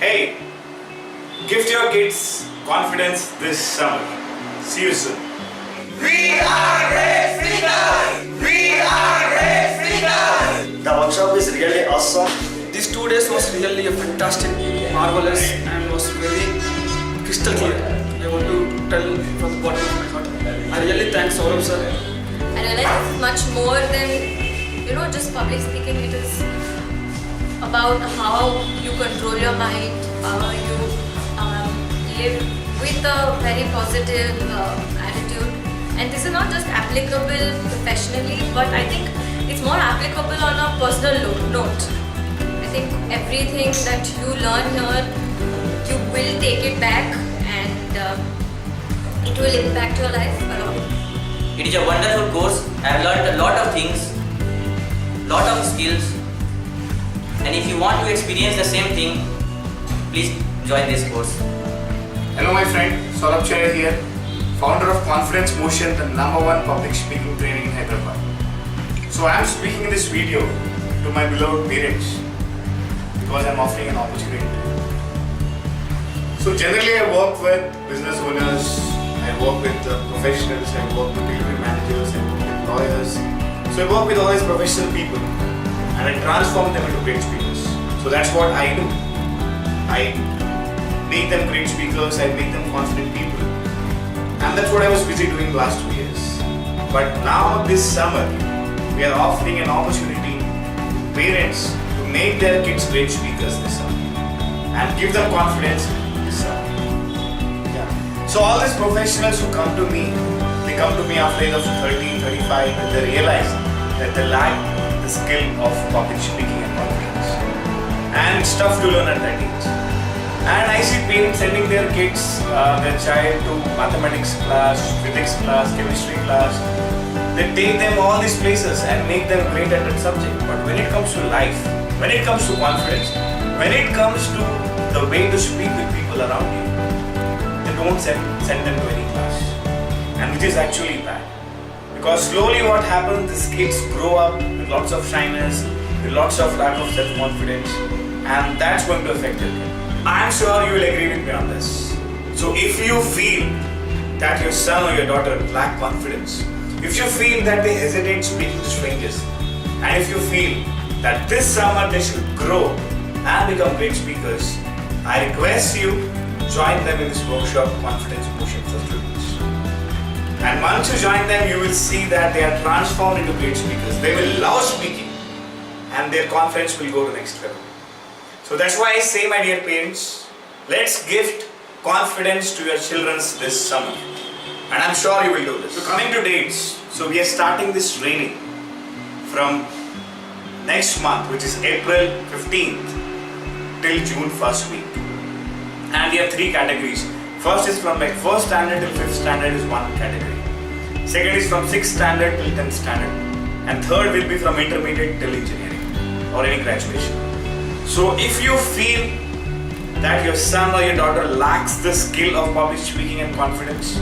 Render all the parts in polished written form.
Hey, gift your kids confidence this summer. See you soon. We are great speakers! We are great speakers! The workshop is really awesome. These 2 days was really a fantastic, marvelous, and was very crystal clear. I want to tell from the bottom of my heart. I really thank Saurabh sir. I realize it's much more than just public speaking. It is about how you control your mind, how you live with a very positive attitude. And this is not just applicable professionally, but I think it's more applicable on a personal note. I think everything that you learn here, you will take it back and it will impact your life a lot. It is a wonderful course. I have learned a lot of things, lot of skills, and if you want to experience the same thing, please join this course. Hello my friend, Saurabh here, founder of Confidence Motion, the #1 public speaking training in Hyderabad. So I am speaking in this video to my beloved parents because I am offering an opportunity. So generally I work with business owners, I work with professionals, I work with delivery managers, I work with lawyers. So I work with all these professional people and I transform them into great speakers. So that's what I do. I make them great speakers, I make them confident people. And that's what I was busy doing the last 2 years. But now this summer, we are offering an opportunity to parents to make their kids great speakers this summer and give them confidence this summer. So all these professionals who come to me, they come to me after age of 30, 35 and they realize that they lack the skill of public speaking and confidence. And it's tough to learn at that age. And I see parents sending their kids, their child to mathematics class, physics class, chemistry class. They take them all these places and make them great at that subject. But when it comes to life, when it comes to confidence, when it comes to the way to speak with people around you, they don't send them to any class. And which is actually bad. Because slowly what happens, these kids grow up with lots of shyness, with lots of lack of self-confidence, and that's going to affect them. I'm sure you will agree with me on this. So if you feel that your son or your daughter lack confidence, if you feel that they hesitate speaking to strangers, and if you feel that this summer they should grow and become great speakers, I request you join them in this workshop, Confidence Motion for Students. And once you join them, you will see that they are transformed into great speakers. They will love speaking and their confidence will go to the next level. So that's why I say, my dear parents, let's gift confidence to your children this summer. And I'm sure you will do this. So coming to dates, so we are starting this training from next month, which is April 15th till June 1st week. And we have 3 categories. First is from like 1st standard till 5th standard is one category. Second is from 6th standard till 10th standard. And third will be from intermediate till engineering or any graduation. So if you feel that your son or your daughter lacks the skill of public speaking and confidence,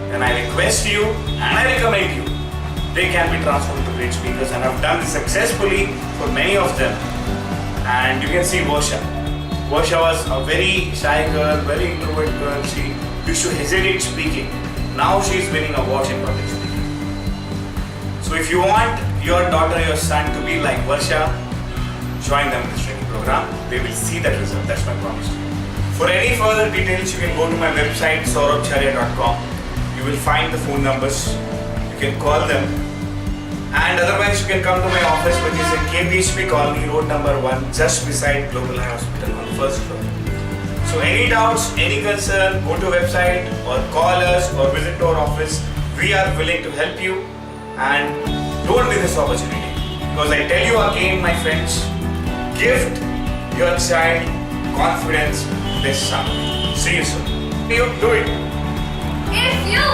then I request you and I recommend you, they can be transformed into great speakers, and I've done this successfully for many of them. And you can see Varsha. Varsha was a very shy girl, very introvert girl. She used to hesitate speaking. Now she is winning awards in public speaking. So if you want your daughter, your son to be like Varsha, join them in this training program. They will see that result. That's my promise to you. For any further details, you can go to my website saurabhcharya.com. You will find the phone numbers. You can call them. And otherwise, you can come to my office, which is in KBHP Colony, road number 1, just beside Global High Hospital on the 1st floor. So any doubts, any concern, go to website or call us or visit to our office. We are willing to help you, and don't miss this opportunity. Because I tell you again, my friends, gift your child confidence this summer. See you soon. You do it. If you